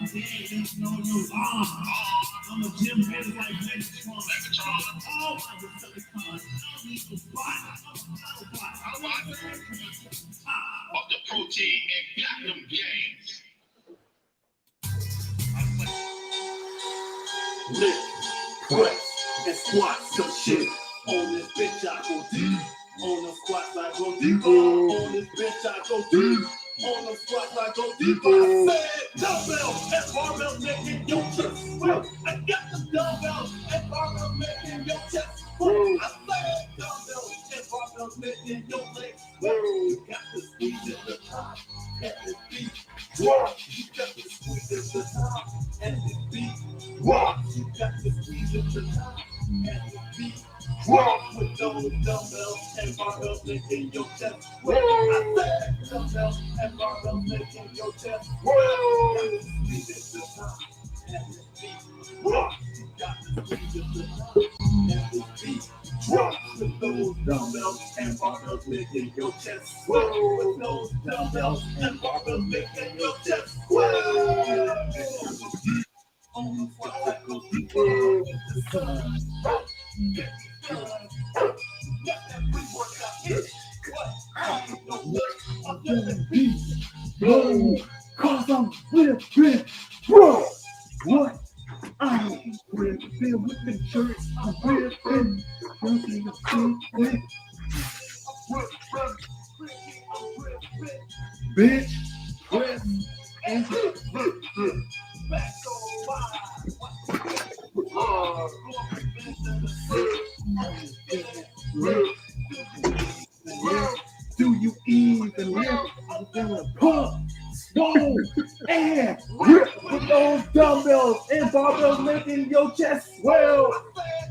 I'm a gym man like Megatron. Oh, I'm a silicon. I need to buy. Off the protein and got them gains. Lift, press, and squat some shit. On this bitch I go deep. On the squats I go deeper. On this bitch I go deep. On the squats I go deeper. I said dumbbells and barbells making your chest swell. I got the dumbbells and barbells making your chest swell. I said dumbbells and barbells making your legs swell. You got to squeeze at the top and the beat drop. You got to squeeze at the top and the beat drop. You got to squeeze at the top and the beat drop. With those dumbbells and barbells making your chest swell. I said dumbbells and barbells making your chest swell. You got to squeeze at the top and the beat drop. You got to squeeze at the top and the beat drop. With those dumbbells and barbells making your chest swell. With those dumbbells and barbells making your chest swell. On the floor, I go deeper with the sun. Get that pre-workout hit. What? I don't know what I'm doing. Whoa, cause I'm ripping, bro. What? I'm ripping with the shirt. I'm ripping. Bitch, press, and back so wide. Do you even live? I'm gonna pump, swole, and rip with those dumbbells and barbells making your chest swell.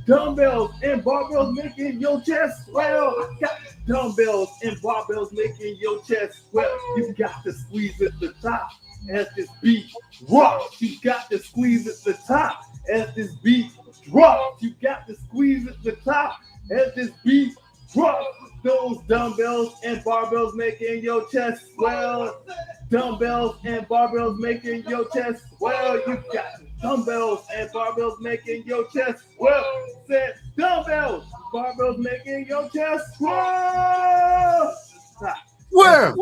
Dumbbells and barbells making your chest swell. Got dumbbells and barbells making your chest swell. You got to squeeze at the top as this beat rocks. You got to squeeze at the top as this beat drops. You got to squeeze at the top as this beat drops. Those dumbbells and barbells making your chest swell. Dumbbells and barbells making your chest swell. You got dumbbells and barbells making your chest swell. Said dumbbells, barbells making your chest swell. Where?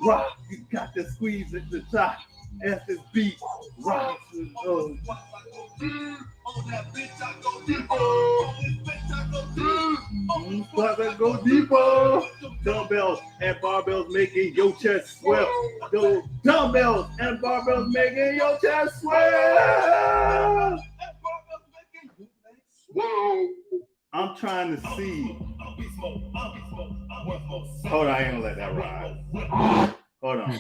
Rock, you got to squeeze at the top as this beat rocks. On that bitch I go deeper. On this bitch I go deeper. On this bitch I go deeper. Dumbbells and barbells making your chest swell. Those dumbbells and barbells making your chest swell. I'm trying to see. Hold on, I ain't gonna let that ride. Hold on.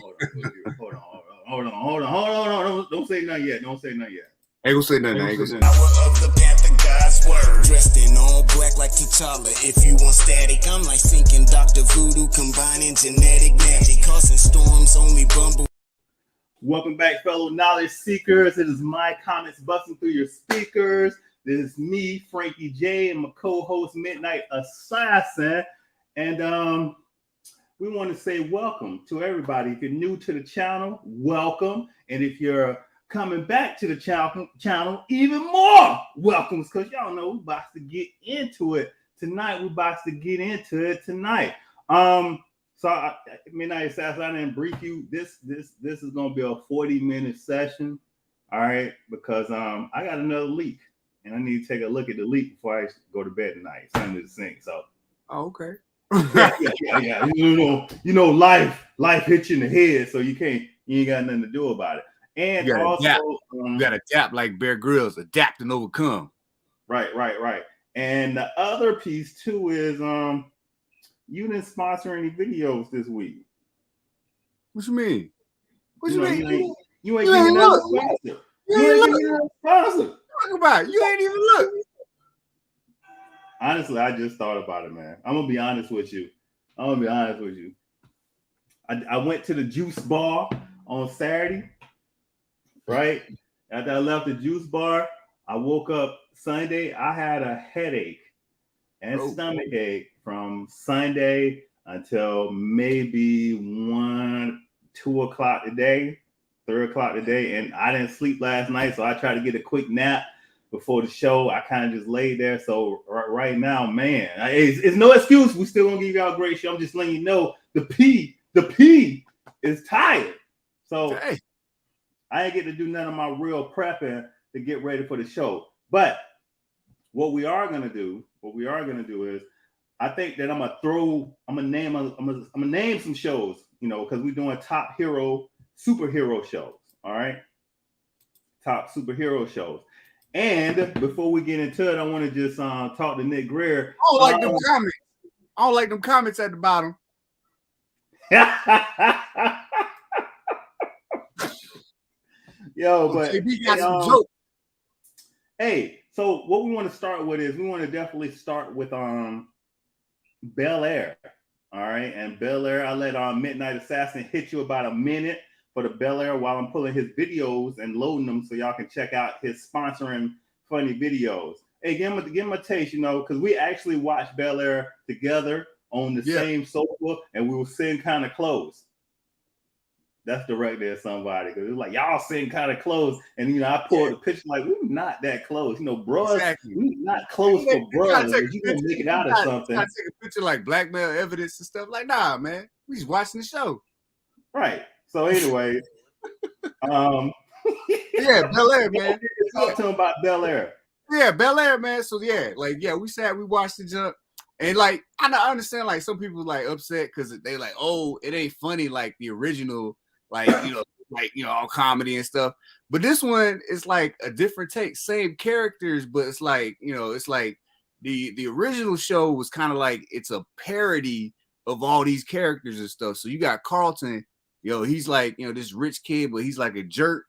Don't say nothing yet. Ain't gonna say nothing. Power of the Panther God's word. Dressed in all black like T'Challa. If you want static, I'm like sinking Dr. Voodoo, combining genetic magic, causing storms, only bumble. Welcome back, fellow knowledge seekers. It is my comments busting through your speakers. This is me, Frankie J, and my co-host Midnight Assassin. And we want to say welcome to everybody. If you're new to the channel, welcome. And if you're coming back to the channel, even more welcomes, because y'all know we're about to get into it tonight. So Midnight Assassin, I didn't brief you. This is gonna be a 40-minute session, all right? Because I got another leak, and I need to take a look at the leak before I go to bed tonight. It's under the sink. So okay. Yeah. You know, life hits you in the head, so you ain't got nothing to do about it. And you also, you gotta adapt like Bear Grylls, adapt and overcome. Right. And the other piece too is you didn't sponsor any videos this week. What you mean? You ain't giving us a sponsor. You ain't giving us a sponsor. Talk about it. You ain't even look. Honestly, I just thought about it, man. I'm gonna be honest with you. I went to the juice bar on Saturday, right? After I left the juice bar, I woke up Sunday. I had a headache and stomach ache from Sunday until maybe 1-2 o'clock today. 3 o'clock today, and I didn't sleep last night, so I tried to get a quick nap before the show. I kind of just laid there. So right now, man, it's no excuse. We still gonna give y'all a great show. I'm just letting you know the P is tired. So Hey. I ain't get to do none of my real prepping to get ready for the show. But what we are gonna do is, I think that I'm gonna name some shows, you know, because we're doing top superhero shows. All right, top superhero shows. And before we get into it, I want to just talk to Nick Greer. I don't like them comments. I don't like them comments at the bottom. Yo, but JB got some jokes. Hey, so what we want to start with is we want to definitely start with Bel Air. All right, and Bel Air, I let Midnight Assassin hit you about a minute for the Bel Air while I'm pulling his videos and loading them so y'all can check out his sponsoring funny videos. Hey, give him a taste, you know, because we actually watched Bel Air together on the same sofa, and we were sitting kind of close. That's direct there, somebody, because it's like y'all sitting kind of close, and you know I pulled the picture like we're not that close, you know, bros. Exactly. We're not close for bros. You gonna make it out of something? I take a picture like blackmail evidence and stuff. Like, nah, man, we just watching the show. Right. So anyway, yeah, Bel Air, man. Talk to him about Bel Air. Yeah, Bel Air, man. So yeah, like we watched the jump, and like I understand like some people like upset because they like, oh, it ain't funny like the original, like all comedy and stuff. But this one is like a different take, same characters, but it's like it's like the original show was kind of like it's a parody of all these characters and stuff. So you got Carlton. He's like, this rich kid, but he's like a jerk.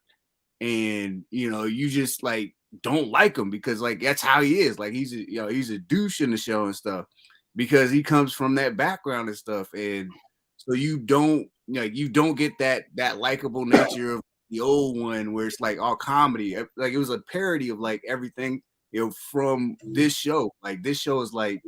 And, you just like don't like him because like that's how he is. Like he's a douche in the show and stuff because he comes from that background and stuff. And so you don't get that likable nature of the old one where it's like all comedy. Like it was a parody of like everything, from this show. Like this show is like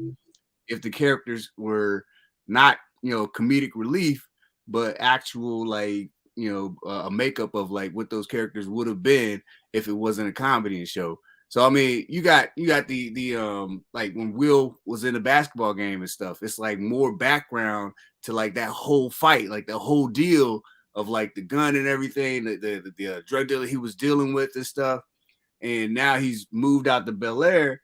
if the characters were not, comedic relief, but actual like a makeup of like what those characters would have been if it wasn't a comedy show. So I mean, you got the like when Will was in the basketball game and stuff, it's like more background to like that whole fight, like the whole deal of like the gun and everything, the drug dealer he was dealing with and stuff. And now he's moved out to Bel Air,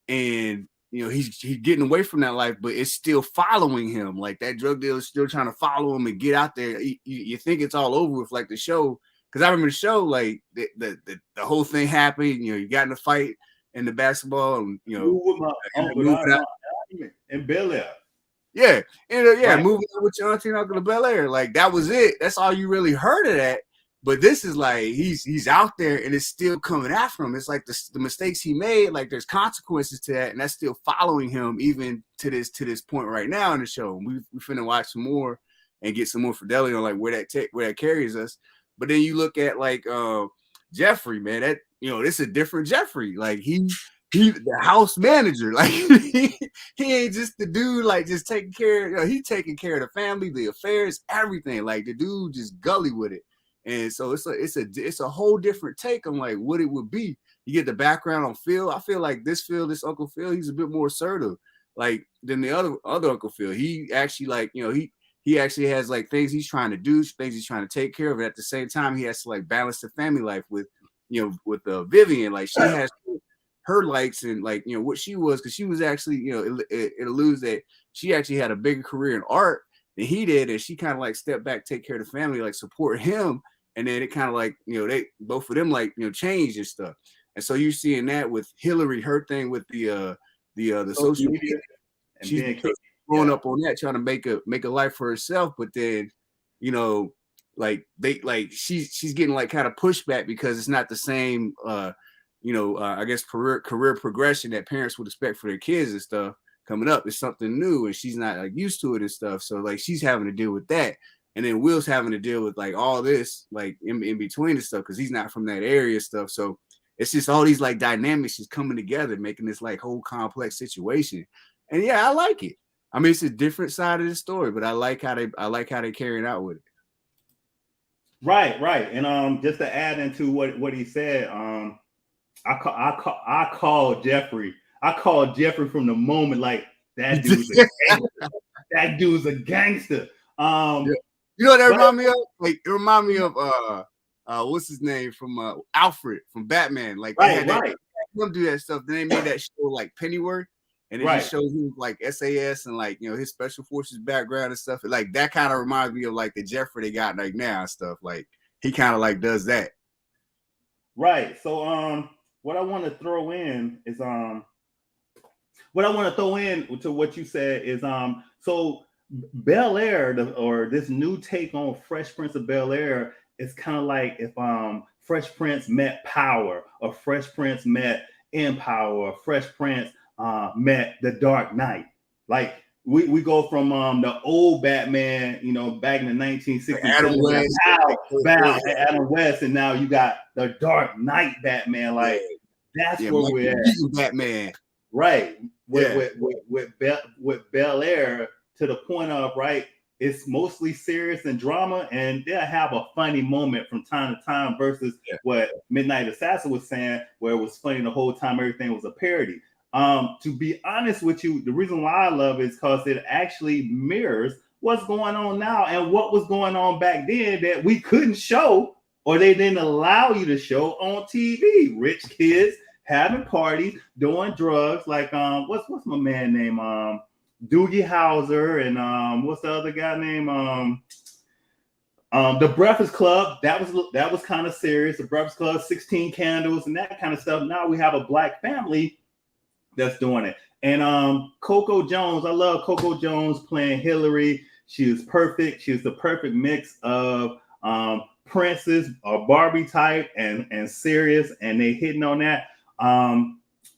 and he's getting away from that life, but it's still following him. Like that drug dealer is still trying to follow him and get out there. You think it's all over with like the show. Because I remember the show, like the whole thing happened. You got in a fight in the basketball, and in Bel Air. Yeah, and Right. Moving on with your auntie and uncle to Bel Air. Like that was it. That's all you really heard of that. But this is like he's out there and it's still coming after him. It's like the mistakes he made, like there's consequences to that, and that's still following him even to this point right now in the show. We finna watch some more and get some more fidelity on like where that carries us. But then you look at like Jeffrey, man, that this is a different Jeffrey. Like he the house manager. Like he ain't just the dude like just taking care. He taking care of the family, the affairs, everything. Like the dude just gully with it. And so it's a whole different take on like what it would be. You get the background on Phil. I feel like this Uncle Phil, he's a bit more assertive, like than the other Uncle Phil. He actually like he actually has like things he's trying to do, things he's trying to take care of. But at the same time, he has to like balance the family life with Vivian. Like she has her likes and like what she was, because she was actually it alludes that she actually had a bigger career in art than he did, and she kind of like stepped back, take care of the family, like support him. And then it kind of like, they both of them like, changed and stuff. And so you're seeing that with Hillary, her thing with the social media. And she's growing up on that, trying to make a life for herself. But then, like she's getting like kind of pushback because it's not the same, I guess career progression that parents would expect for their kids and stuff coming up. It's something new and she's not like used to it and stuff. So like she's having to deal with that. And then Will's having to deal with like all this, like in between and stuff, because he's not from that area and stuff. So it's just all these like dynamics just coming together, making this like whole complex situation. And yeah, I like it. I mean, it's a different side of the story, but I like how they carry it out with it. Right. And just to add into what he said, I called Jeffrey. I called Jeffrey from the moment, like, that dude's a gangster. That dude's a gangster. Yeah. You know what that But- remind me of? Like, it remind me of what's his name from Alfred from Batman. Like, they had that, him do that stuff. Then they made that show like Pennyworth, and it just shows him like SAS and like, you know, his special forces background and stuff. Like that kind of reminds me of like the Jeffrey they got like now and stuff. Like he kind of like does that. Right. So what I want to throw in is to what you said is so Bel Air, or this new take on Fresh Prince of Bel Air, is kind of like if Fresh Prince met Power, or Fresh Prince met Empower, or Fresh Prince met The Dark Knight. Like we go from the old Batman, you know, back in the 1960s, Adam West, Adam West, and now you got The Dark Knight Batman. Like that's where we're at. Batman, right? With Bel Air, to the point of, right, it's mostly serious and drama, and they'll have a funny moment from time to time versus what Midnight Assassin was saying, where it was funny the whole time, everything was a parody. To be honest with you, the reason why I love it is because it actually mirrors what's going on now and what was going on back then that we couldn't show, or they didn't allow you to show on TV. Rich kids having parties, doing drugs, like what's my man name? Doogie Howser, and what's the other guy name? The Breakfast Club. That was kind of serious. The Breakfast Club, 16 Candles, and that kind of stuff. Now we have a black family that's doing it. And Coco Jones, I love Coco Jones playing Hillary. She is perfect. She is the perfect mix of princess or Barbie type and serious, and they hitting on that.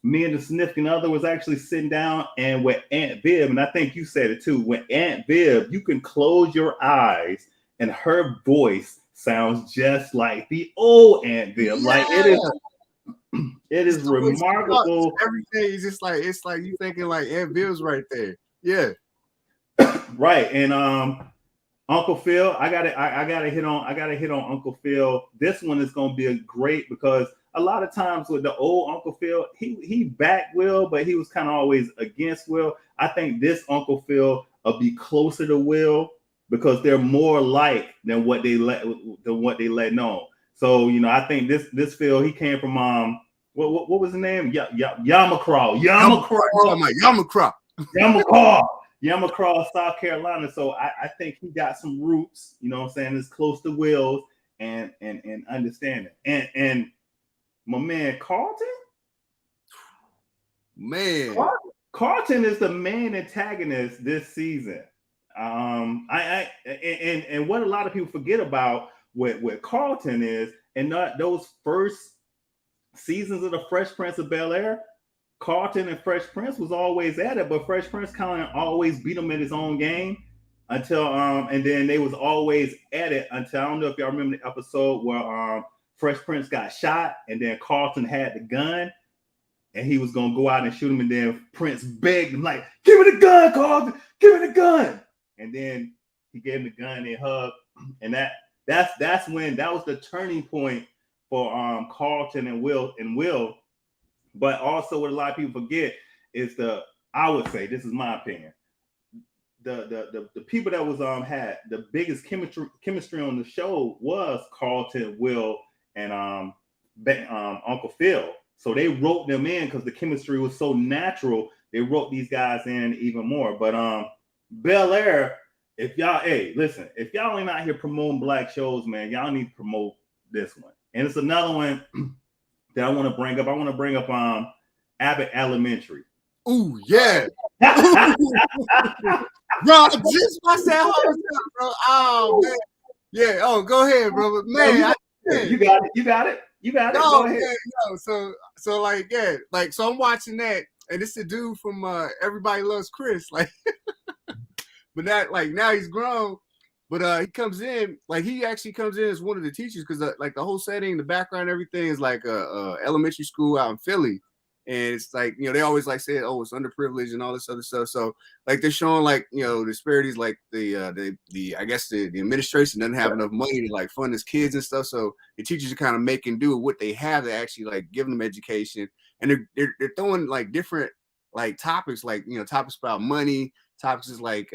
Me and the significant other was actually sitting down, and with Aunt Viv, and I think you said it too, with Aunt Viv, you can close your eyes and her voice sounds just like the old Aunt Viv. Like it is remarkable. Everything is just like, it's like you thinking like Aunt Viv's right there. Yeah. Right. And Uncle Phil, I gotta hit on Uncle Phil. This one is gonna be a great, because a lot of times with the old Uncle Phil, he backed Will, but he was kind of always against Will. I think this Uncle Phil will be closer to Will because they're more alike than what they let known. So, you know, I think this Phil, he came from what was the name? Yamacraw, South Carolina. So I think he got some roots, you know what I'm saying, it's close to Will's and understanding. And my man Carlton, Carlton is the main antagonist this season. And what a lot of people forget about with Carlton is, and not those first seasons of the Fresh Prince of Bel Air, Carlton and Fresh Prince was always at it, but Fresh Prince kind of always beat him in his own game until and then they was always at it until, I don't know if y'all remember the episode where Fresh Prince got shot, and then Carlton had the gun, and he was gonna go out and shoot him, and then Prince begged him like, "Give me the gun, Carlton! Give me the gun!" And then he gave him the gun and they hugged, and that's when that was the turning point for Carlton and Will. But also, what a lot of people forget is I would say, this is my opinion, the people that was had the biggest chemistry on the show was Carlton, Will, and Uncle Phil. So they wrote them in because the chemistry was so natural. They wrote these guys in even more. But Bel Air, if y'all ain't out here promoting black shows, man, y'all need to promote this one. And it's another one that I want to bring up. I want to bring up Abbott Elementary. Ooh, yeah. Bro, just watch that whole stuff, bro. Oh, man. Yeah. Oh, go ahead, bro. Man, you got it. No, go ahead. Yeah, so like, yeah, like, so I'm watching that, and it's the dude from Everybody Loves Chris, like, but now he's grown, but he comes in, like, he actually comes in as one of the teachers, because like the whole setting, the background, everything is like a elementary school out in Philly, And it's like, they always like say, oh, it's underprivileged and all this other stuff. So like they're showing like, disparities, like the I guess the administration doesn't have enough money to like fund his kids and stuff. So the teachers are kind of making do with what they have to actually like give them education. And they're throwing like different like topics, like, topics about money, topics is like,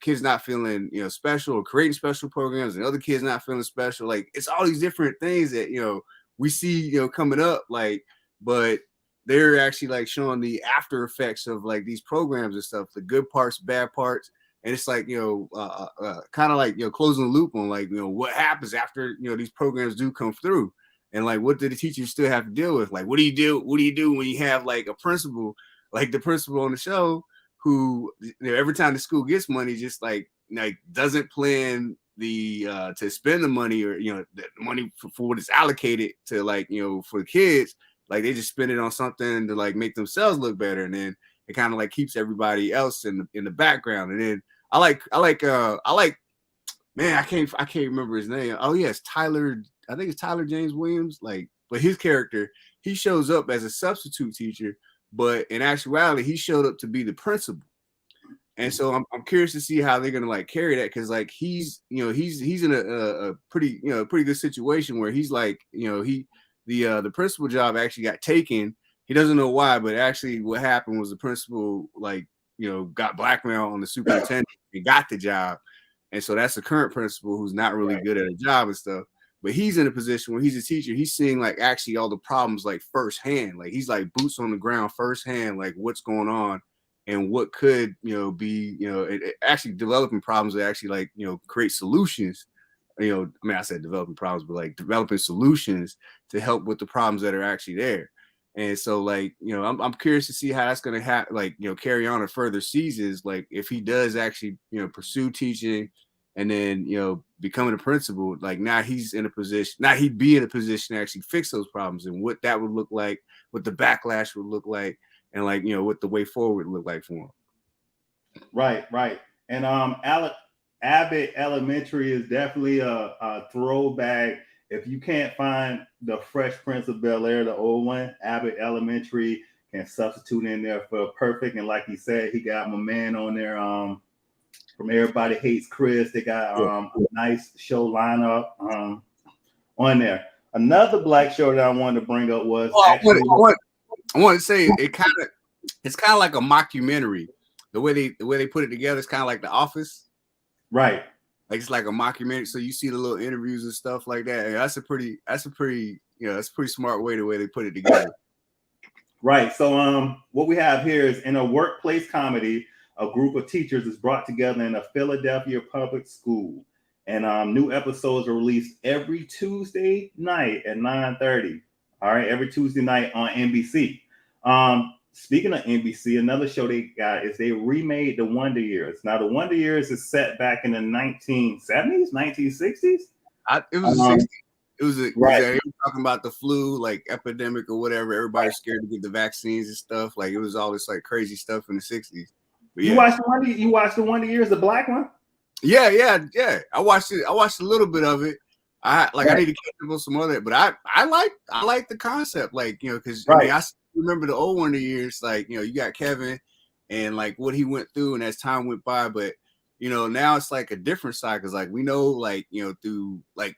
kids not feeling, special, or creating special programs, and other kids not feeling special. Like it's all these different things that, we see, coming up, like, but they're actually like showing the after effects of like these programs and stuff, the good parts, bad parts. And it's like, kind of like, closing the loop on like, what happens after, these programs do come through. And like, what do the teachers still have to deal with? Like, what do you do when you have like a principal, like the principal on the show, who, every time the school gets money, just like doesn't plan the to spend the money, or the money for what it's allocated to, like, for the kids. Like they just spend it on something to like make themselves look better, and then it kind of like keeps everybody else in the background. And then I like man, I can't remember his name. Oh yes, Tyler. I think it's Tyler James Williams. Like, but his character, he shows up as a substitute teacher, but in actuality, he showed up to be the principal. And so I'm curious to see how they're gonna like carry that, because like he's in a pretty good situation where he's like, the principal job actually got taken. He doesn't know why, but actually what happened was the principal like got blackmailed on the superintendent and got the job. And so that's the current principal, who's not really good at a job and stuff. But he's in a position where he's a teacher. He's seeing like actually all the problems like firsthand. Like he's like boots on the ground firsthand, like what's going on and what could be actually developing problems that actually like create solutions. I mean, I said developing problems, but like developing solutions to help with the problems that are actually there. And so like, I'm curious to see how that's going to carry on in further seasons. Like if he does actually, pursue teaching and then, becoming a principal, like now he's in a position, now he'd be in a position to actually fix those problems, and what that would look like, what the backlash would look like, and like, what the way forward would look like for him. Right. And Abbott Elementary is definitely a throwback. If you can't find the Fresh Prince of Bel-Air, the old one, Abbott Elementary can substitute in there for perfect. And like he said, he got my man on there from Everybody Hates Chris. They got a nice show lineup on there. Another black show that I wanted to bring up was I want to say it's kind of like a mockumentary. The way they put it together is kind of like The Office. Right. Like it's like a mockumentary, so you see the little interviews and stuff like that. And that's a pretty smart way, the way they put it together. Right. So what we have here is, in a workplace comedy, a group of teachers is brought together in a Philadelphia public school, and new episodes are released every Tuesday night at 9:30. All right, every Tuesday night on NBC. Speaking of NBC, another show they got is they remade The Wonder Years. Now, The Wonder Years is set back in the 1970s, 1960s. It was the 60s. It was talking about the flu, like epidemic or whatever. Everybody's scared to get the vaccines and stuff. Like it was all this like crazy stuff in the 60s. But, yeah. You watched The Wonder Years, the black one? Yeah. I watched it. I watched a little bit of it. I need to catch up on some other, but I like the concept, like, because I mean, I remember the old Wonder Years, like, you got Kevin and like what he went through, and as time went by, but now it's like a different side, because like we know, like, through like,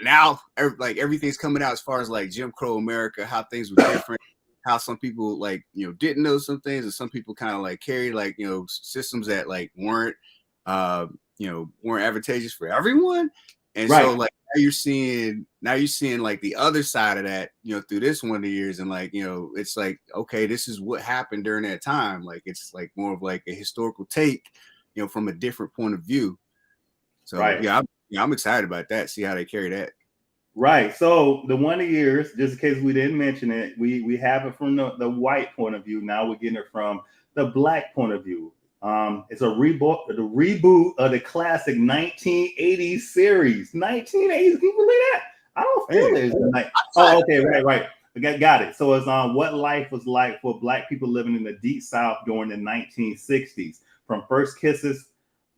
now like everything's coming out as far as like Jim Crow America, how things were different, how some people like didn't know some things, and some people kind of like carried like systems that like weren't advantageous for everyone. And so like now you're seeing like the other side of that, through this Wonder Years, and like, it's like, okay, this is what happened during that time. Like it's like more of like a historical take, from a different point of view. So I'm excited about that. See how they carry that. Right. So The Wonder Years, just in case we didn't mention it, we have it from the white point of view. Now we're getting it from the black point of view. It's the reboot of the classic 1980s series. 1980s, can you believe that? I don't feel it. Oh, okay, right. Got it. So it's what life was like for black people living in the Deep South during the 1960s. From first kisses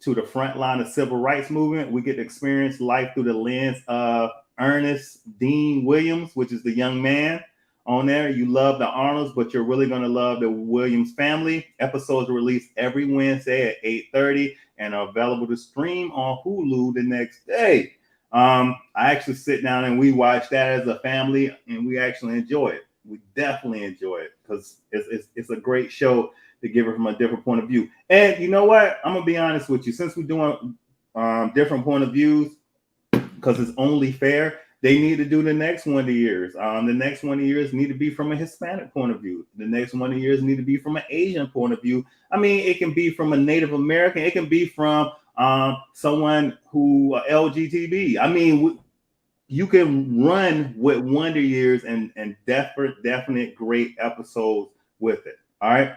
to the front line of civil rights movement, we get to experience life through the lens of Ernest Dean Williams, which is the young man. on there. You love the Arnolds, but you're really going to love the Williams family. Episodes are released every Wednesday at 8:30 and are available to stream on Hulu the next day. I actually sit down and we watch that as a family, and we actually enjoy it. We definitely enjoy it because it's a great show to give it from a different point of view. And you know what? I'm gonna be honest with you. Since we're doing different point of views, because it's only fair, they need to do the next Wonder Years. The next Wonder Years need to be from a Hispanic point of view. The next Wonder Years need to be from an Asian point of view. I mean, it can be from a Native American. It can be from someone who LGBT. I mean, you can run with Wonder Years and definite great episodes with it. All right,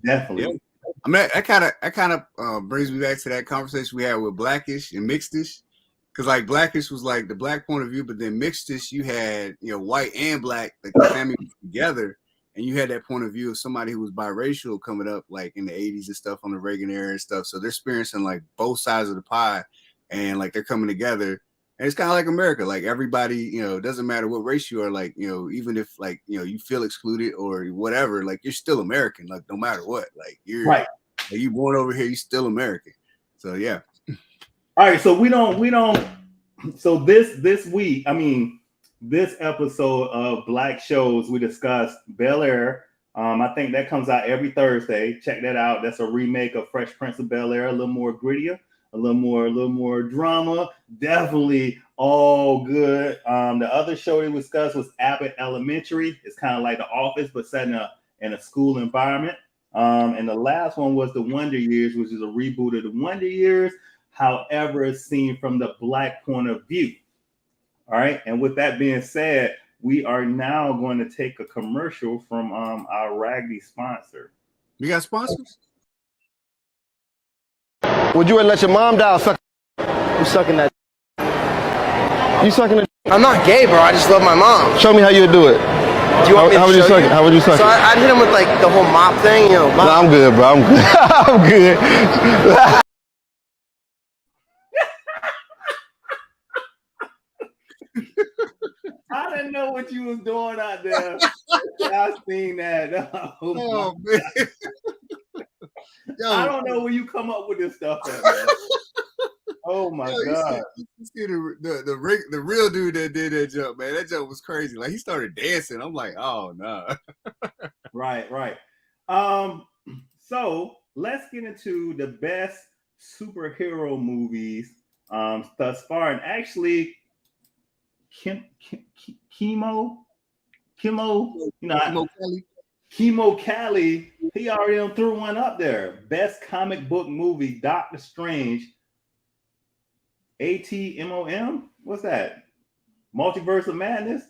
definitely. Yeah. I mean, that kind of brings me back to that conversation we had with Blackish and Mixedish, because like Blackish was like the black point of view, but then Mixedish you had white and black, like the family together, and you had that point of view of somebody who was biracial coming up like in the 80s and stuff on the Reagan era and stuff. So they're experiencing like both sides of the pie, and like they're coming together. And it's kind of like America, like everybody, it doesn't matter what race you are, like, even if like, you feel excluded or whatever, like you're still American, like no matter what, like you're right. Like, you born over here, you still American. So yeah. All right. So we don't. So this week, I mean, this episode of Black Shows, we discussed Bel Air. I think that comes out every Thursday. Check that out. That's a remake of Fresh Prince of Bel Air, a little more grittier. A little more drama. Definitely all good. The other show we discussed was Abbott Elementary. It's kind of like The Office, but set in a school environment. And the last one was The Wonder Years, which is a reboot of The Wonder Years. However, it's seen from the black point of view. All right. And with that being said, we are now going to take a commercial from our Raggedy sponsor. We got sponsors? Would you let your mom die or suck? You sucking that? You sucking it? I'm not gay, bro. I just love my mom. Show me how you would do it. Do you want me to how would you show suck you? it? How would you suck so it? I'd hit him with like the whole mop thing, No, I'm good, bro. I'm good. I'm good. I didn't know what you was doing out there. I seen that. Oh man. Yo, I don't know where you come up with this stuff at, man. Oh my God. You see the real dude that did that jump, man. That jump was crazy. Like he started dancing. I'm like, oh no. Right. So let's get into the best superhero movies thus far. And actually Chemo, Chemo Cali, he already threw one up there. Best comic book movie, Doctor Strange. ATMOM? What's that? Multiverse of Madness?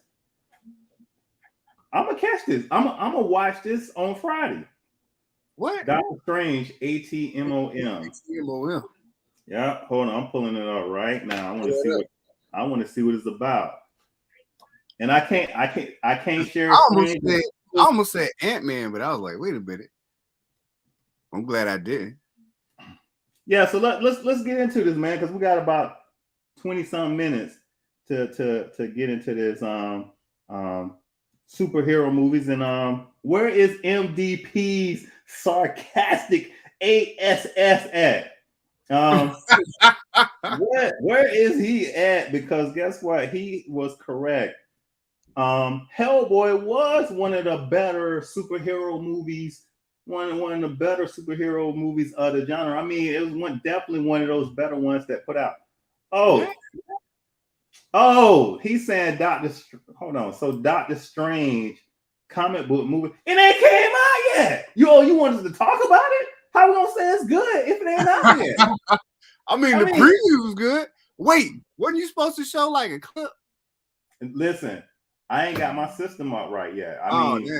I'm gonna catch this. I'm gonna watch this on Friday. What? Doctor Strange, ATMOM. ATMOM. Yeah, hold on. I'm pulling it up right now. I want to see what it's about. And I can't share. I almost said Ant-Man, but I was like, wait a minute. I'm glad I didn't. Yeah, so let's get into this, man, because we got about 20-some minutes to get into this superhero movies. And where is MDP's sarcastic ASS at? Where is he at? Because guess what? He was correct. Hellboy was one of the better superhero movies. One of the better superhero movies of the genre. I mean, it was definitely one of those better ones that put out. He's saying hold on. So Doctor Strange comic book movie. It ain't came out yet. You want us to talk about it? How we gonna say it's good if it ain't out yet? I mean, the preview was good. Wait, wasn't you supposed to show like a clip? Listen, I ain't got my system up right yet. I mean,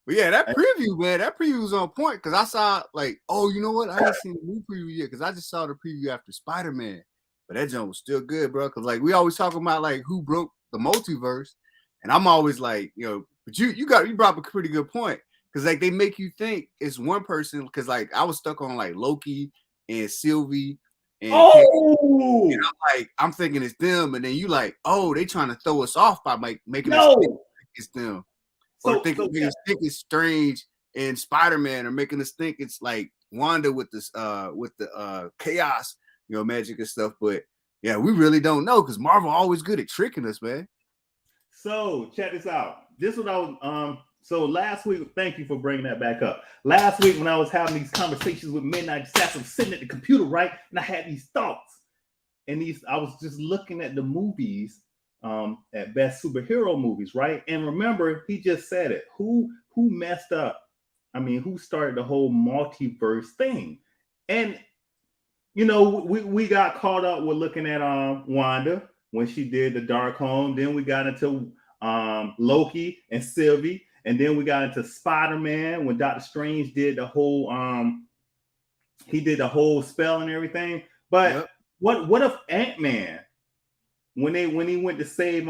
but yeah, that preview, man, that preview was on point because I saw like, you know what? I haven't seen the new preview yet because I just saw the preview after Spider-Man. But that jump was still good, bro. Because like we always talk about like who broke the multiverse, and I'm always like, but you brought up a pretty good point because like they make you think it's one person because like I was stuck on like Loki and Sylvie. And I'm thinking it's them, and then you like, they trying to throw us off by making us think it's them. Or making us think it's Strange and Spider-Man, or making us think it's like Wanda with this with the chaos, magic and stuff. But yeah, we really don't know because Marvel always good at tricking us, man. So check this out. This is what I was so last week, thank you for bringing that back up. Last week when I was having these conversations with Midnight Assassin, sitting at the computer, right? And I had these thoughts. And I was just looking at the movies, at best superhero movies, right? And remember, he just said it. Who messed up? I mean, who started the whole multiverse thing? And we got caught up with looking at Wanda when she did the Darkhold. Then we got into Loki and Sylvie, and then we got into Spider-Man when Doctor Strange did the whole he did the whole spell and everything. But what if Ant-Man, when he went to save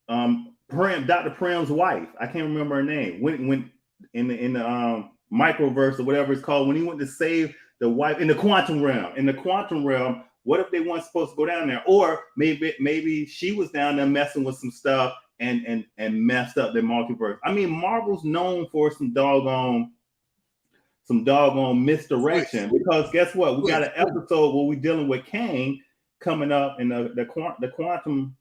Dr. Prim's wife, I can't remember her name, when in the microverse or whatever it's called, when he went to save the wife in the quantum realm, what if they weren't supposed to go down there? Or maybe she was down there messing with some stuff and messed up their multiverse. I mean, Marvel's known for some doggone misdirection, because guess what? We got an episode where we're dealing with Kang coming up in the quantum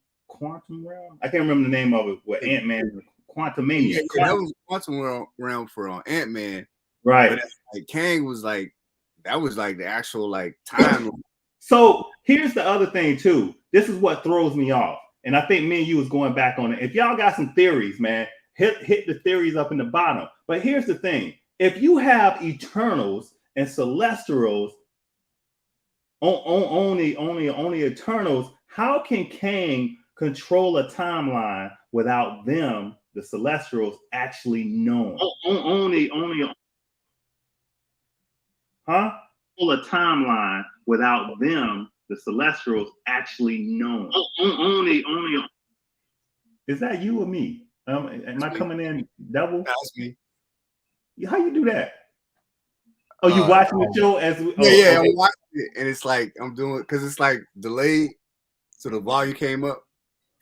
realm. I can't remember the name of it. With Ant-Man, Quantumania. Yeah, that was quantum realm for Ant-Man, right? But like Kang was like, that was like the actual like time. So here's the other thing too. This is what throws me off, and I think me and you was going back on it. If y'all got some theories, man, hit the theories up in the bottom. But here's the thing: if you have Eternals and Celestials, only Eternals, how can Kang control a timeline without them, the Celestials, actually knowing? Only, huh? A timeline without them, the Celestials, actually knowing. Only. Is that you or me? Am I coming in double? That's me. How you do that? Oh, you watching the show as we? Yeah, I'm watching it, and it's like I'm doing because it's like delayed, so the volume came up.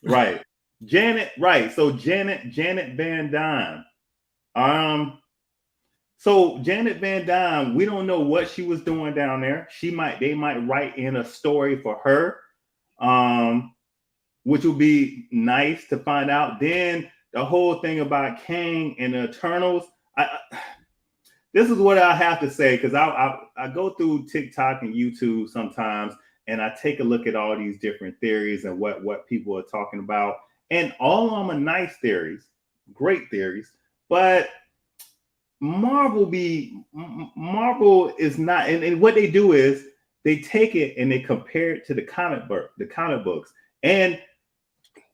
Right, Janet. Right, so Janet Van Dyne. So Janet Van Dyne, we don't know what she was doing down there. They might write in a story for her, which would be nice to find out. Then the whole thing about Kang and the Eternals. This is what I have to say, because I go through TikTok and YouTube sometimes, and I take a look at all these different theories and what people are talking about. And all of them are nice theories, great theories, but Marvel is not, and what they do is they take it and they compare it to the comic books. And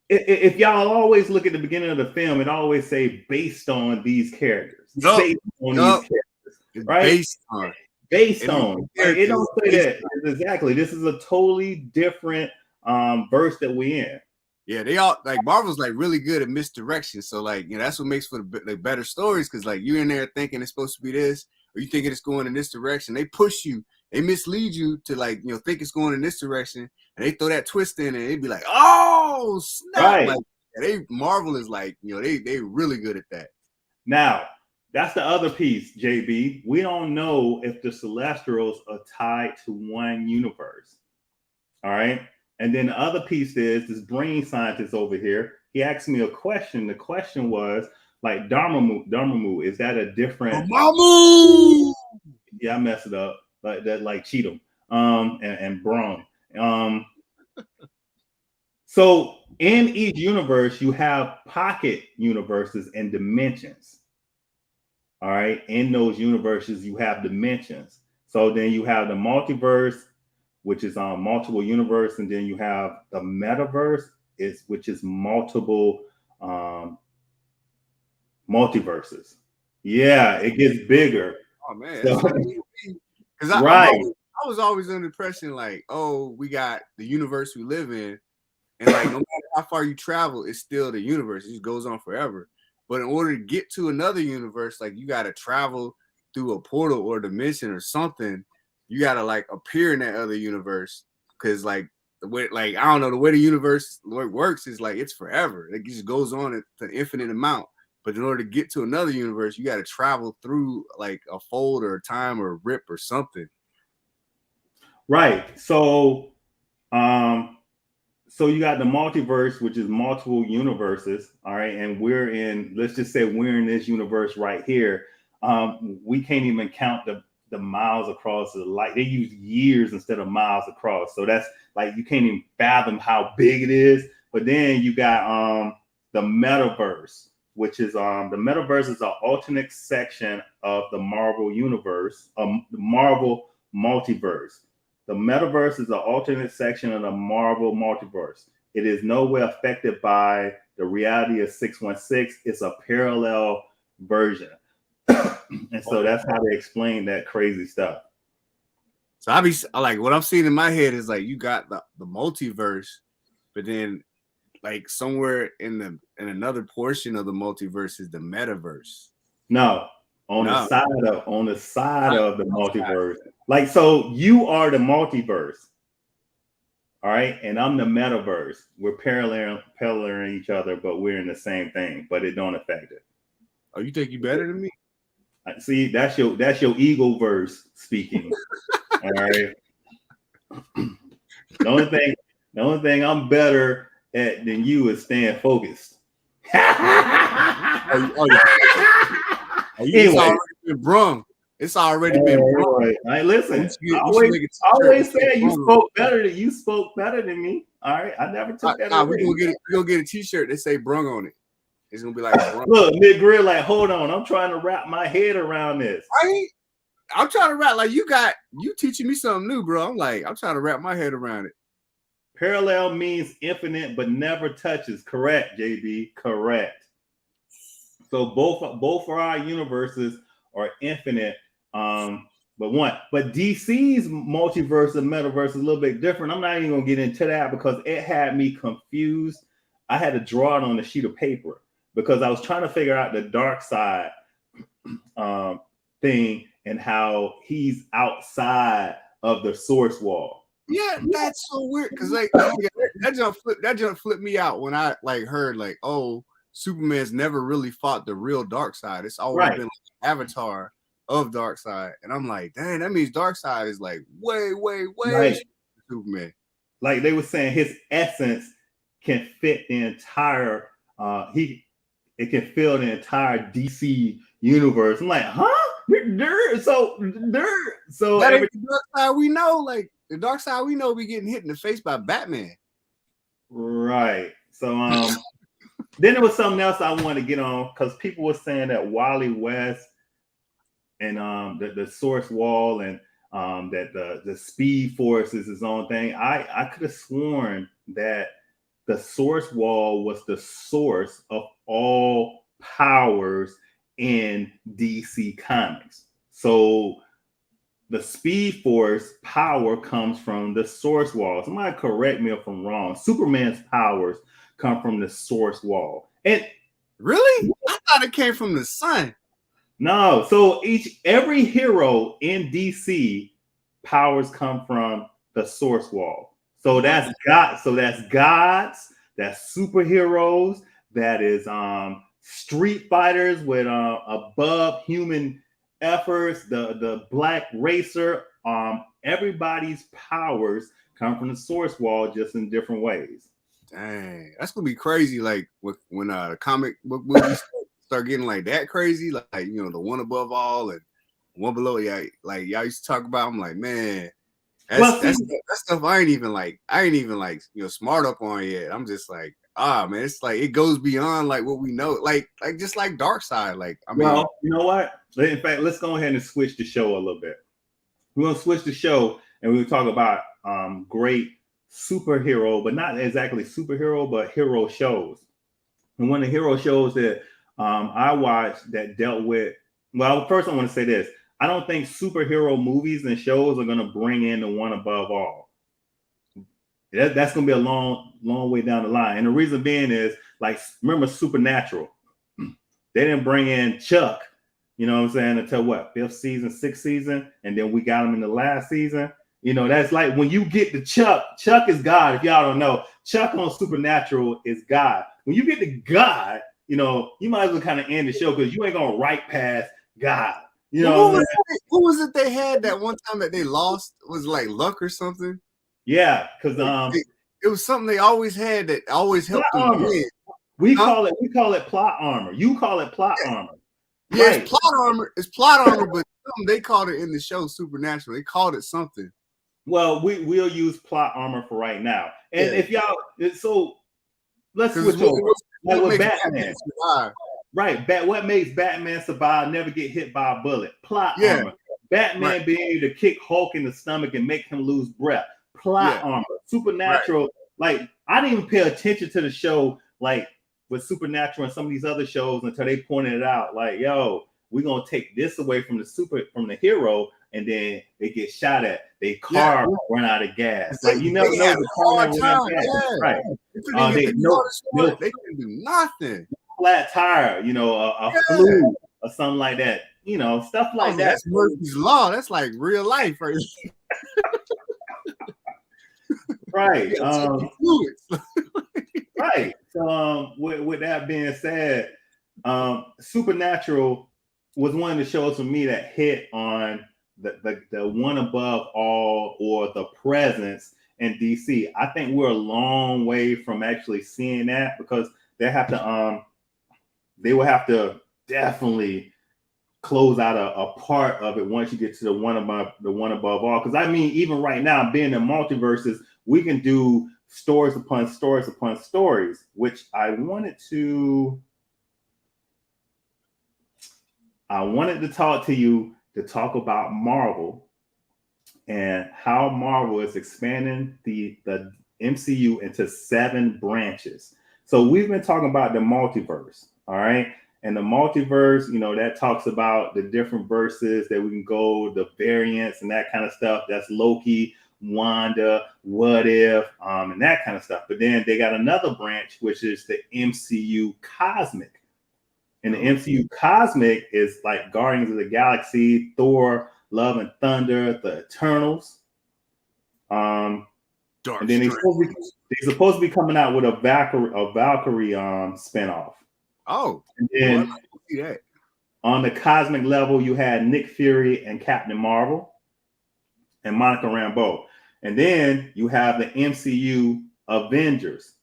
if y'all always look at the beginning of the film, it always say based on these characters. Based on these characters, right? Based on. It don't say that exactly. This is a totally different verse that we in. Yeah, they all like Marvel's like really good at misdirection. So like, that's what makes for the better stories, because like you're in there thinking it's supposed to be this, or you thinking it's going in this direction. They push you, they mislead you to like think it's going in this direction, and they throw that twist in, and they'd be like, oh snap! Right. Like, Marvel is like they really good at that. Now that's the other piece, JB. We don't know if the Celestials are tied to one universe. All right. And then the other piece is this brain scientist over here. He asked me a question. The question was like Dormammu, is that a different? Dormammu! Yeah, I messed it up. Like that, like Cheatham, and Braun. So in each universe, you have pocket universes and dimensions. All right. In those universes, you have dimensions. So then you have the multiverse, which is multiple universe, and then you have the metaverse, which is multiple multiverses. Yeah, it gets bigger. Oh man, because I was always under the impression like, oh, we got the universe we live in, and like no matter how far you travel, it's still the universe. It just goes on forever. But in order to get to another universe, like you got to travel through a portal or dimension or something. You gotta like appear in that other universe, because like like I don't know, the way the universe works is like it's forever. It just goes on to an infinite amount. But in order to get to another universe, you got to travel through like a fold or a time or a rip or something. Right. So you got the multiverse, which is multiple universes. All right. And let's just say we're in this universe right here. We can't even count the miles across the light. They use years instead of miles across. So that's like, you can't even fathom how big it is. But then you got the metaverse, which is the metaverse is an alternate section of the Marvel universe, the Marvel multiverse. The metaverse is an alternate section of the Marvel multiverse. It is nowhere affected by the reality of 616. It's a parallel version. And so that's how they explain that crazy stuff. So I be like, what I'm seeing in my head is like you got the multiverse, but then like somewhere in another portion of the multiverse is the metaverse. No, on the side of the multiverse. Like, so you are the multiverse, all right, and I'm the metaverse. We're paralleling each other, but we're in the same thing, but it don't affect it. Oh, you think you better than me? See, that's your ego verse speaking. All right. The only thing I'm better at than you is staying focused. It's already been brung. It's already been brung. Right. Listen, I always say you spoke better than me. All right. I never took that away. We're gonna get a t-shirt that say brung on it. It's gonna be like brung. Look, Nick Grill, like, hold on. I'm trying to wrap my head around this. I'm trying to wrap, like, you teaching me something new, bro. I'm trying to wrap my head around it. Parallel means infinite but never touches. Correct, JB. Correct. So both of our universes are infinite. But DC's multiverse and metaverse is a little bit different. I'm not even gonna get into that because it had me confused. I had to draw it on a sheet of paper because I was trying to figure out the dark side thing and how he's outside of the source wall. Yeah, that's so weird because like that jump flipped me out when I like heard like, oh, Superman's never really fought the real dark side. It's always been like an avatar of dark side, and I'm like, dang, that means dark side is like way Superman. Like they were saying, his essence can fit the entire. It can fill the entire DC universe. I'm like, huh? So that ain't the dark side we know. Like the dark side we know be getting hit in the face by Batman. Right. So then there was something else I wanted to get on because people were saying that Wally West and the source wall and that the Speed Force is his own thing. I could have sworn that the source wall was the source of all powers in DC Comics. So the Speed Force power comes from the source wall. Somebody correct me if I'm wrong. Superman's powers come from the source wall. And really? I thought it came from the sun. No. So every hero in DC powers come from the source wall. So that's God. So that's gods, that's superheroes, that is street fighters with above human efforts, the black racer. Everybody's powers come from the source wall, just in different ways. Dang, that's gonna be crazy. Like when the comic book movies start getting like that crazy, like you know, the one above all and one below. Yeah, like y'all used to talk about. I'm like, man. That stuff I ain't even like you know smart up on yet. I'm just like man, it's like it goes beyond like what we know, like just like Dark Side. Like I mean, well, you know what? In fact, let's go ahead and switch the show a little bit. We're gonna switch the show and we'll talk about great superhero, but not exactly superhero, but hero shows. And one of the hero shows that I watched that dealt with. Well, first I want to say this. I don't think superhero movies and shows are going to bring in the one above all. That's going to be a long way down the line. And the reason being is, like, remember Supernatural? They didn't bring in Chuck, you know what I'm saying, until what, 5th season, 6th season? And then we got him in the last season. You know, that's like when you get to Chuck. Chuck is God. If y'all don't know, Chuck on Supernatural is God. When you get to God, you know, you might as well kind of end the show because you ain't gonna right past God. You know, who was it they had that one time that they lost? Was it like luck or something? Yeah, because it was something they always had that always helped them win. We call it plot armor. You call it plot armor. Yeah, right. It's plot armor. It's plot armor, but they called it in the show Supernatural. They called it something. Well, we'll use plot armor for right now. And if y'all, so let's switch over. Like with Batman, right? What makes Batman survive? Never get hit by a bullet. Plot armor. Batman being able to kick Hulk in the stomach and make him lose breath. Plot armor. Supernatural. Like I didn't even pay attention to the show like with Supernatural and some of these other shows until they pointed it out. Like, yo, we're gonna take this away from the hero, and then they get shot at. They car run out of gas. Like you never know the car run out of gas. Right. They can do nothing. Flat tire, you know, a flu or something like that. You know, stuff like that. That's Murphy's Law. That's like real life, right? Right. Right. So with that being said, Supernatural was one of the shows for me that hit on the one above all or the presence in DC. I think we're a long way from actually seeing that because they will have to definitely close out a part of it once you get to the one above all. Because I mean, even right now, being in multiverses, we can do stories upon stories upon stories, which I wanted to talk to you to talk about Marvel and how Marvel is expanding the MCU into 7 branches. So we've been talking about the multiverse, all right? And the multiverse, you know, that talks about the different verses that we can go, the variants and that kind of stuff. That's Loki, Wanda, What If, and that kind of stuff. But then they got another branch, which is the MCU Cosmic. And the MCU Cosmic is like Guardians of the Galaxy, Thor, Love and Thunder, the Eternals. And then they're supposed to be coming out with a Valkyrie spinoff. Oh, and then see that. On the cosmic level, you had Nick Fury and Captain Marvel and Monica Rambeau. And then you have the MCU Avengers.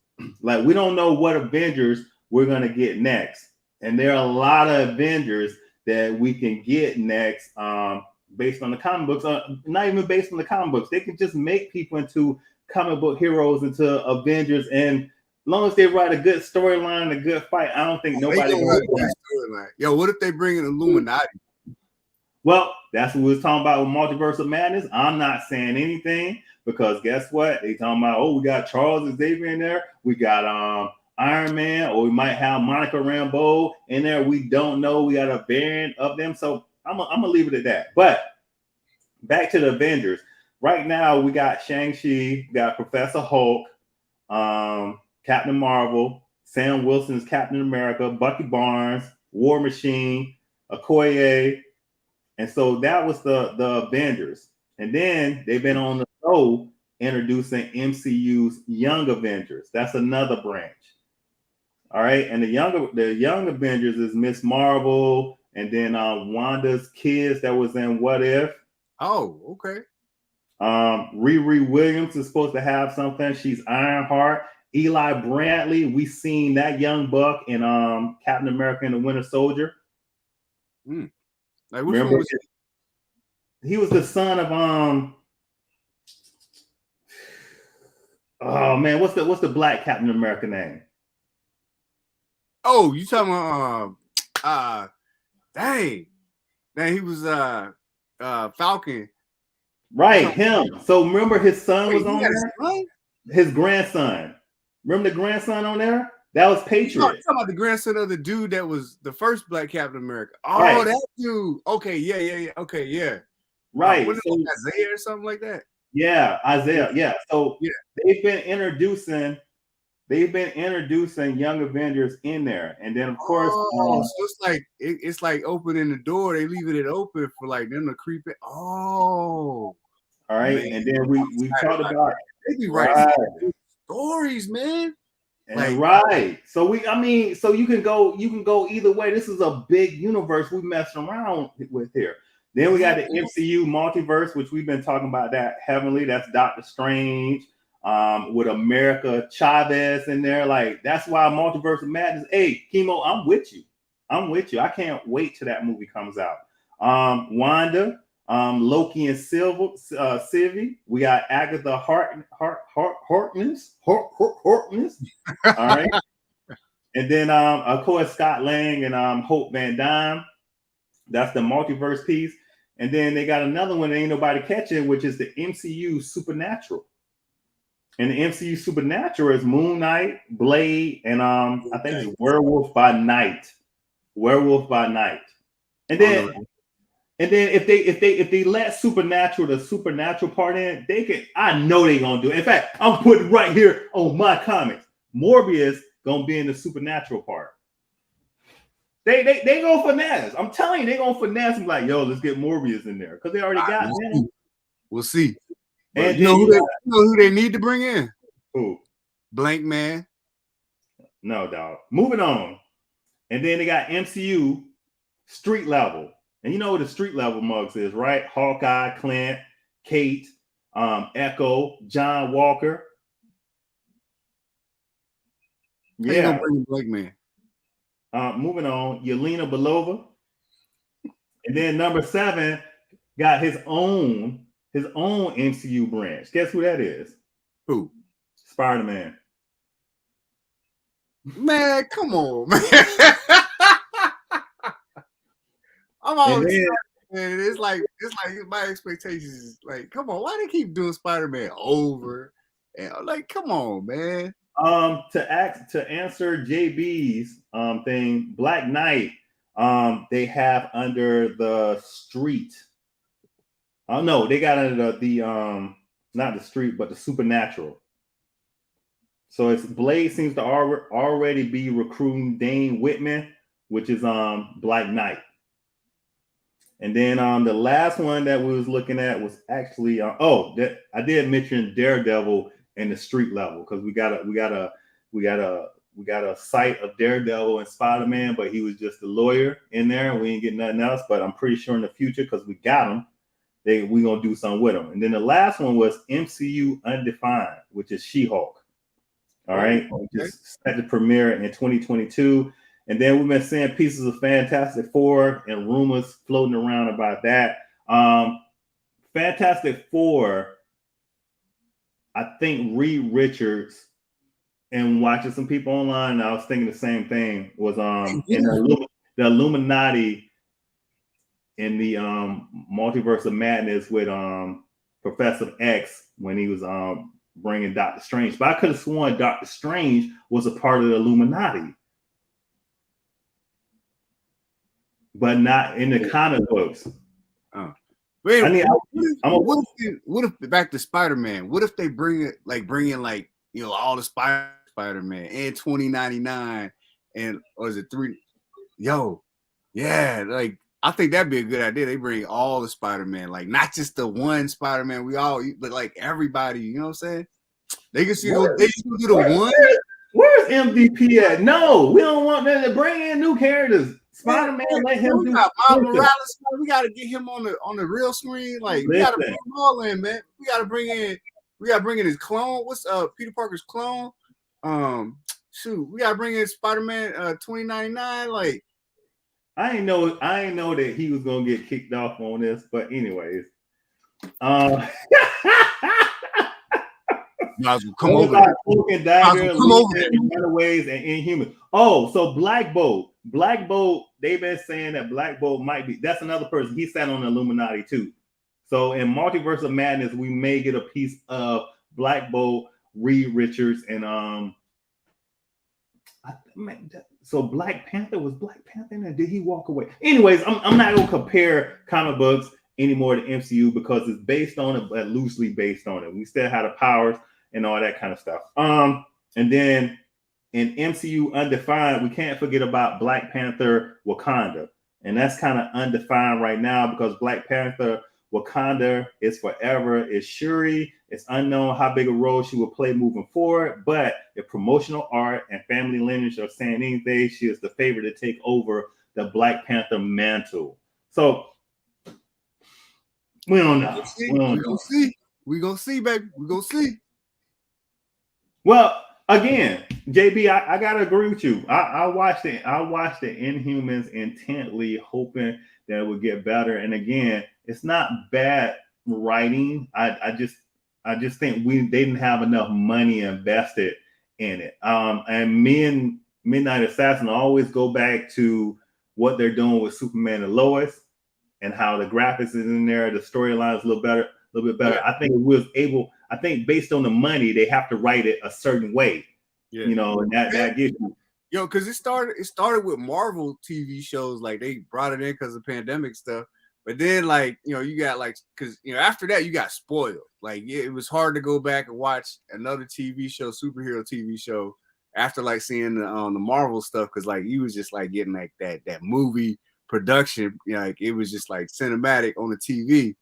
Like, we don't know what Avengers we're going to get next. And there are a lot of Avengers that we can get next based on the comic books. Not even based on the comic books. They can just make people into comic book heroes, into Avengers. And as long as they write a good storyline, a good fight, I don't think nobody can do that. Yo, what if they bring in Illuminati? Well, that's what we was talking about with Multiverse of Madness. I'm not saying anything because guess what? They talking about, oh, we got Charles Xavier in there. We got Iron Man, or we might have Monica Rambeau in there. We don't know. We got a variant of them. So I'm gonna leave it at that. But back to the Avengers. Right now, we got Shang-Chi, we got Professor Hulk, Captain Marvel, Sam Wilson's Captain America, Bucky Barnes, War Machine, Okoye. And so that was the Avengers. And then they've been on the show introducing MCU's Young Avengers. That's another branch. All right. And the young Avengers is Miss Marvel and then Wanda's kids that was in What If. Oh, okay. Riri Williams is supposed to have something. She's Ironheart. Eli Bradley, we seen that young buck in Captain America and the Winter Soldier. Like, remember, was he was the son of oh man, what's the black Captain America name? Oh, you talking about dang, he was Falcon. Right, him. So remember his son was on there? His grandson. Remember the grandson on there? That was Patriot. You're talking about the grandson of the dude that was the first black Captain America. Oh, right. That dude. Okay, yeah. Okay, yeah. Right. What is it, Isaiah or something like that? Yeah, Isaiah. Yeah. So they've been introducing Young Avengers in there, and then of course, so it's like opening the door. They leaving it open for like them to creep in. Oh, All right, Man. and then we talked about They be right. writing stories, man. And right. So so you can go either way. This is a big universe we messing around with here. Then we got the MCU multiverse, which we've been talking about that heavily. That's Doctor Strange, with America Chavez in there. Like, that's why Multiverse of Madness. Hey, Chemo, I'm with you. I can't wait till that movie comes out. Wanda, Loki and Sylvie. We got Agatha Harkness. All right. And then of course Scott Lang and Hope Van Dyne. That's the multiverse piece. And then they got another one that ain't nobody catching, which is the MCU Supernatural. And the MCU Supernatural is Moon Knight, Blade, and I think it's Werewolf by Night. And then if they let the supernatural part in, they can. I know they gonna do it. In fact, I'm putting right here on my comics. Morbius gonna be in the supernatural part. They gonna finesse. I'm telling you, they gonna finesse and be like, yo, let's get Morbius in there because they already got him. We'll see. And you know who they need to bring in? Who? Blank Man. No, dog. Moving on. And then they got MCU street level. And you know what the street level mugs is, right? Hawkeye, Clint, Kate, Echo, John Walker. Yeah. Gonna bring Blank Man. Moving on, Yelena Belova. And then number 7 got his own MCU branch. Guess who that is? Who? Spider-Man. Man, come on, man. I'm always and it's like my expectations is like, come on, why they keep doing Spider-Man over? And like, come on, man. To answer JB's thing, Black Knight, they have under the street. Oh no, they got under the not the street, but the supernatural. So it's Blade seems to already be recruiting Dane Whitman, which is Black Knight. And then the last one that we was looking at was actually I did mention Daredevil in the street level because we got a sight of Daredevil and Spider-Man, but he was just a lawyer in there and we ain't getting nothing else. But I'm pretty sure in the future, because we got him, we gonna do something with him. And then the last one was MCU Undefined, which is She-Hulk. All right, which is set to premiere in 2022. And then we've been seeing pieces of Fantastic Four and rumors floating around about that. Fantastic Four, I think Reed Richards, and watching some people online, I was thinking the same thing, was in the Illuminati in the Multiverse of Madness with Professor X when he was bringing Doctor Strange. But I could have sworn Doctor Strange was a part of the Illuminati. But not in the comic books. Wait, what if back to Spider-Man? What if they bring in all the Spider-Man and 2099 and or is it 3? Like I think that'd be a good idea. They bring all the Spider-Man, like not just the one Spider-Man but like everybody. You know what I'm saying? They can see they do the one. Where's MVP at? No, we don't want them to bring in new characters. Spider-Man, let him do. Miles Morales, we got to get him on the real screen. Like we got to bring him all in, man. We got to bring in his clone. What's Peter Parker's clone? We got to bring in Spider-Man 2099. Like I ain't know that he was gonna get kicked off on this, but anyways, come over. Runaways and Inhumans. Oh, so Black Bolt, they've been saying that Black Bolt might be. That's another person. He sat on the Illuminati too. So in Multiverse of Madness, we may get a piece of Black Bolt, Reed Richards, and so Black Panther was Black Panther, and did he walk away? Anyways, I'm not gonna compare comic books anymore to MCU because it's based on it, but loosely based on it. We still have the powers and all that kind of stuff. And then in MCU Undefined, we can't forget about Black Panther Wakanda. And that's kind of undefined right now because Black Panther Wakanda is forever. It's Shuri. It's unknown how big a role she will play moving forward. But if promotional art and family lineage are saying anything, she is the favorite to take over the Black Panther mantle. So we don't know. We gonna see. We gonna see, baby. We gonna see. Well, again, JB, I gotta agree with you. I watched the Inhumans intently, hoping that it would get better. And again, it's not bad writing. I just think they didn't have enough money invested in it. And me and Midnight Assassin always go back to what they're doing with Superman and Lois and how the graphics is in there, the storyline is a little bit better. Yeah. I think based on the money, they have to write it a certain way. Yeah. You know, and that gives you. Yo, because it started with Marvel TV shows, like they brought it in because of pandemic stuff. But then, like, you know, you got like, because, you know, after that, you got spoiled. Like, it was hard to go back and watch another TV show, superhero TV show, after like seeing the Marvel stuff, because like you was just like getting like that movie production, you know, like it was just like cinematic on the TV.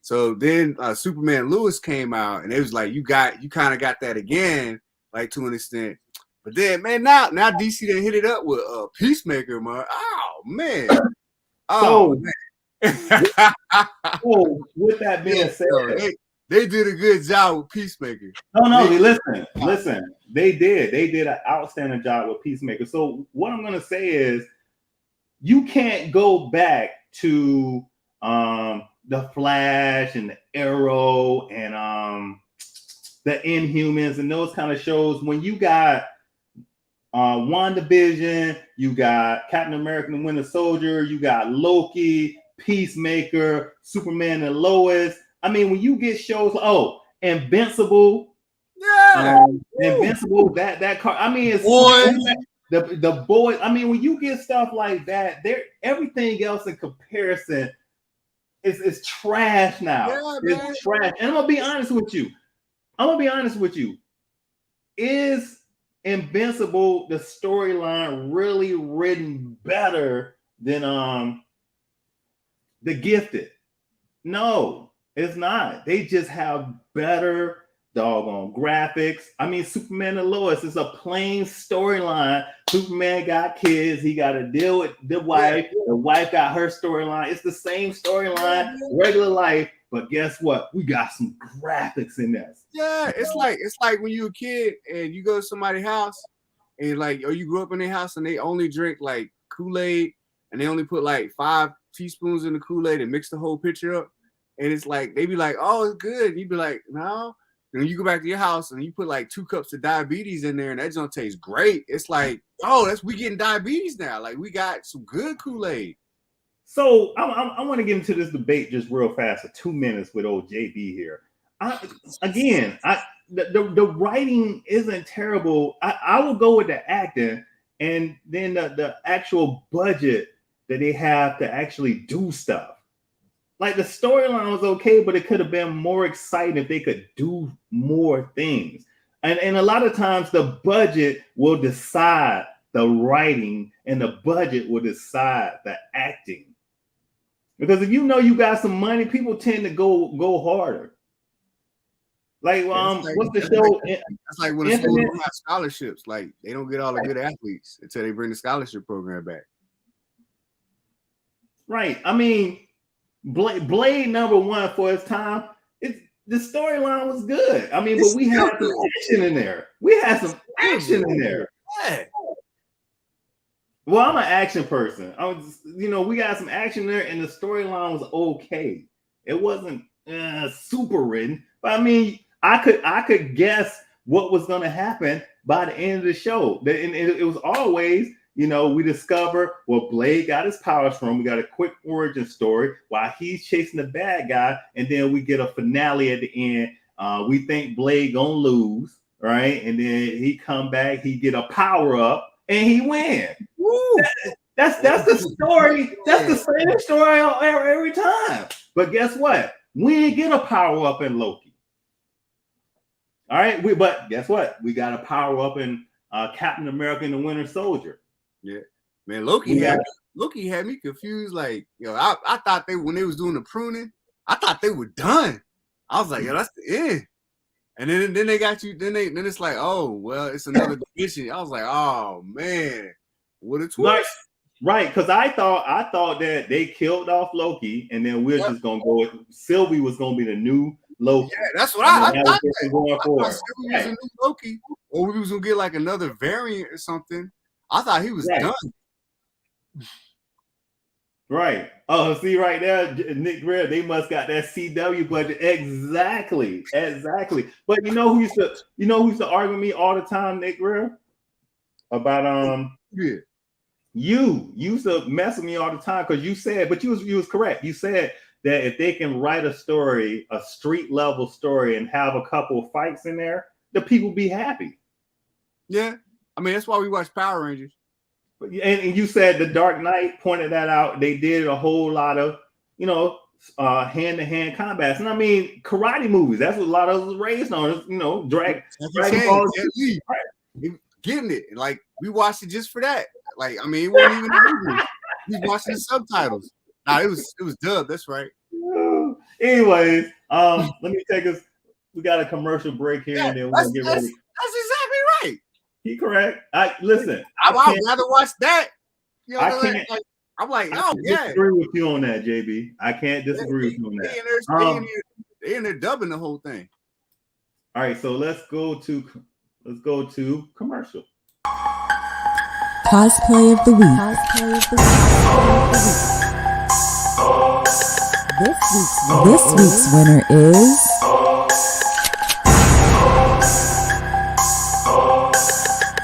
So then Superman Lewis came out, and it was like you kind of got that again, like to an extent. But then, man, now DC done hit it up with Peacemaker, man. Oh man. Oh man. So with that being said, they did a good job with Peacemaker. No, listen. They did an outstanding job with Peacemaker. So what I'm gonna say is, you can't go back to the Flash and the Arrow and the Inhumans and those kind of shows when you got WandaVision, you got Captain America and Winter Soldier, you got Loki, Peacemaker, Superman and Lois. I mean, when you get shows, Invincible, Invincible, that car. I mean, it's the boys. I mean, when you get stuff like that, everything else in comparison is trash now. Yeah, it's trash. And I'm gonna be honest with you. Is Invincible, the storyline, really written better than The Gifted? No, it's not. They just have better doggone graphics. I mean, Superman and Lois is a plain storyline. Superman got kids. He got to deal with the wife. The wife got her storyline. It's the same storyline, regular life. But guess what? We got some graphics in this. Yeah, it's like when you a kid and you go to somebody's house and like, or you grew up in their house and they only drink like Kool-Aid and they only put like 5 teaspoons in the Kool-Aid and mix the whole pitcher up. And it's like, they be like, oh, it's good. And you be like, no. And you go back to your house and you put like 2 cups of diabetes in there and that don't taste great. It's like, we getting diabetes now. Like we got some good Kool-Aid. So I want to get into this debate just real fast for 2 minutes with old JB here. The writing isn't terrible. I will go with the acting and then the actual budget that they have to actually do stuff. Like the storyline was okay, but it could have been more exciting if they could do more things. And a lot of times the budget will decide the writing and the budget will decide the acting. Because if you know you got some money, people tend to go harder. Like, what's the show? That's like when the schools don't have scholarships. Like, they don't get all the good athletes until they bring the scholarship program back. Right. I mean, Blade #1 for its time. The storyline was good. I mean, but we had some action in there. Yeah. Well, I'm an action person. We got some action there, and the storyline was okay. It wasn't super written, but I mean, I could guess what was going to happen by the end of the show. And it was always, we discover where Blade got his powers from. We got a quick origin story while he's chasing the bad guy, and then we get a finale at the end. We think Blade gonna lose, right? And then he come back, he get a power up. And he win. That's the story. That's the same story every time. But guess what? We didn't get a power up in Loki. All right. But guess what? We got a power up in Captain America and the Winter Soldier. Yeah, man. Loki had me confused. Like, I thought when they was doing the pruning, I thought they were done. I was like, yo, that's the end. And then they got you. Then it's like, oh well, it's another division. I was like, oh man, what a twist! Right, because I thought that they killed off Loki, and then we're just gonna go. Sylvie was gonna be the new Loki. Yeah, that's what I thought. Going forward. Sylvie was a new Loki, or we was gonna get like another variant or something. I thought he was done. Right. Oh, see right there, Nick Greer, they must got that CW budget. Exactly. But you know who used to argue with me all the time, Nick Greer? About you used to mess with me all the time because you said, but you was correct. You said that if they can write a story, a street level story, and have a couple of fights in there, the people be happy. Yeah. I mean, that's why we watch Power Rangers. And you said the Dark Knight pointed that out. They did a whole lot of, hand-to-hand combats. And I mean, karate movies. That's what a lot of us was raised on. Dragon Ball Z. Getting it. Like, we watched it just for that. Like, I mean, it wasn't even a movie. We was watching the subtitles. Nah, it was dubbed. That's right. Anyways, let me take us. We got a commercial break here, and then we're gonna get ready. That's exactly right. He correct. Listen. I'd rather watch that. I can't. I'm like, oh yeah. Disagree with you on that, JB. I can't disagree with you on that. They in there dubbing the whole thing. All right, so let's go to commercial. Cosplay of the week. This week's winner is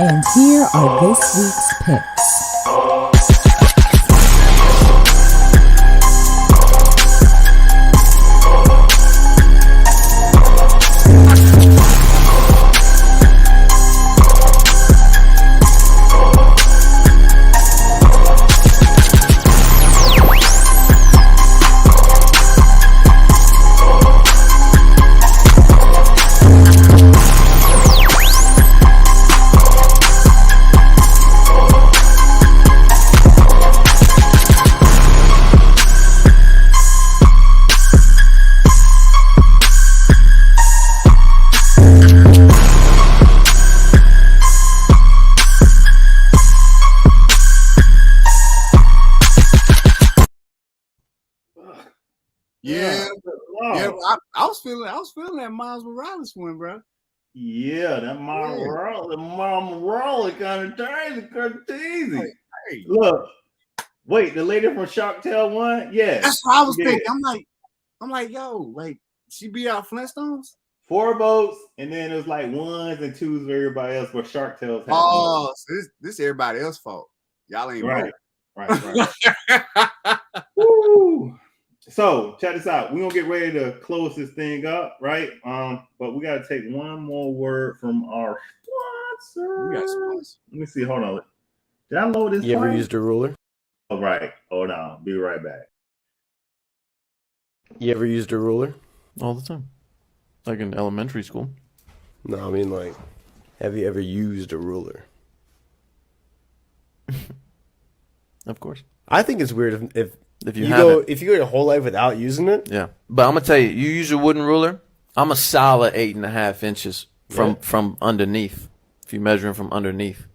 and here are this week's picks. I was feeling that Miles Morales one, bro. Yeah, that Miles Morales kind of crazy. Hey. Look, wait, the lady from Shark Tale one, yeah, that's what I was thinking. I'm like, yo, like she beat out Flintstones. 4 votes, and then it was like 1s and 2s for everybody else, but Shark Tale's. Oh, so this everybody else's fault. Y'all ain't right. Woo. So check this out. We're gonna get ready to close this thing up, right? But we gotta take one more word from our sponsor. Let me see. Hold on. Did I load this? You ever used a ruler? All right. Hold on. Be right back. You ever used a ruler? All the time. Like in elementary school. No, I mean like, have you ever used a ruler? Of course. I think it's weird if you go your whole life without using it. Yeah, but I'm gonna tell you, you use a wooden ruler. I'm a solid 8.5 inches from underneath. If you're measuring from underneath,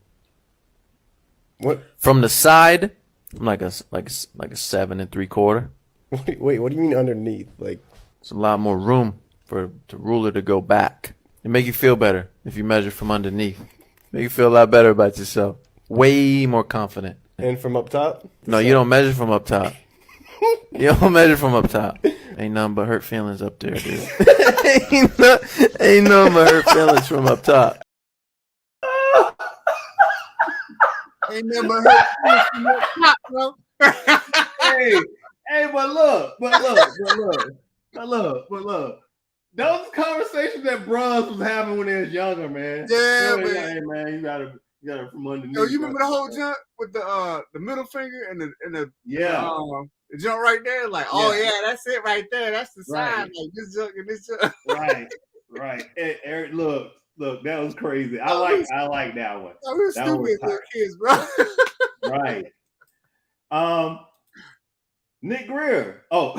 what from the side, I'm like a 7 3/4. Wait, what do you mean underneath? Like, it's a lot more room for the ruler to go back. It make you feel better if you measure from underneath. Make you feel a lot better about yourself. Way more confident. And from up top? No, you don't measure from up top. You don't measure from up top. Ain't nothing but hurt feelings up there, dude. ain't nothing but hurt feelings from up top. Ain't nothing but hurt feelings from up top, bro. Hey, but look. Those conversations that bros was having when they was younger, man. Yeah, man. man. Hey, man, you gotta from underneath. Yo, you remember the whole jump with the middle finger and the jump right there? Like, oh yeah, that's it right there. That's the sign. Like this junk and this junk. Right. Hey, Eric, look, that was crazy. I like that one. Oh, we're stupid little kids, bro. Right. Nick Greer. Oh.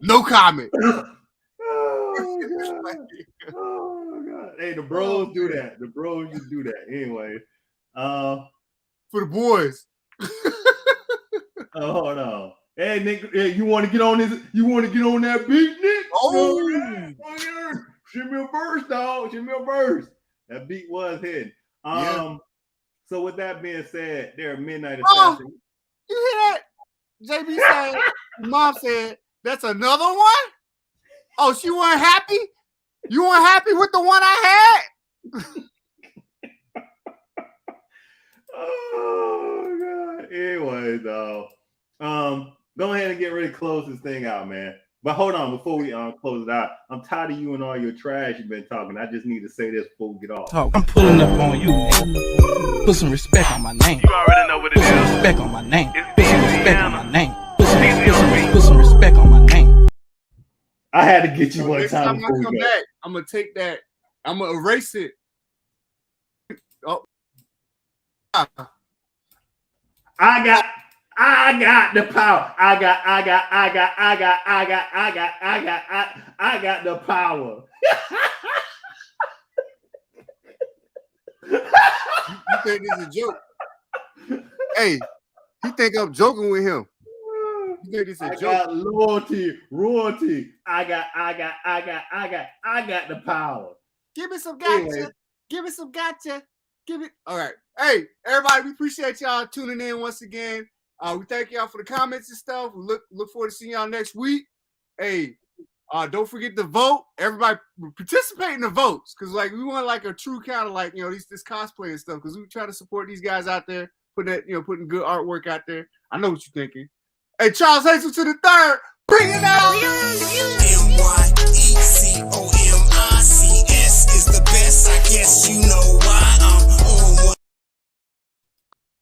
No comment. Oh God. Hey, the bros do that. The bros just do that. Anyway. For the boys. Oh, hold on. Hey, Nick, hey, you want to get on this? You want to get on that beat, Nick? Oh, Send me a verse, dog. Send me a verse. That beat was hitting. Yeah. So with that being said, there are midnight Oh, assassins. you hear that? JB said, Mom said, that's another one? Oh, she wasn't happy? You weren't happy with the one I had? Oh God. Anyways, though. Go ahead and get ready to close this thing out, man. But hold on, before we close it out, I'm tired of you and all your trash you've been talking. I just need to say this before we get off. I'm pulling up on you, nigga. Put some respect on my name. You already know what it Put some is. respect on my name. It's Put some respect on my name. Louisiana. Put some respect on my name. I had to get you one Next time time I before we come go. back, I'm going to take that. I'm going to erase it. Oh. I got the power. I got the power. You think this is a joke? Hey, he think I'm joking with him. You think this is a I joke? got loyalty, royalty. I got the power. Give me some gotcha. Anyway. Give me some gotcha. Give it. All right. Hey, everybody, we appreciate y'all tuning in once again. We thank y'all for the comments and stuff. We look forward to seeing y'all next week. Hey, don't forget to vote. Everybody participate in the votes, because like we want like a true kind of like, you know, this cosplay and stuff, because we try to support these guys out there, putting good artwork out there. I know what you're thinking. Hey, Charles Hazel to the third. Bring it out. MYECOMICS is the best, I guess you know why.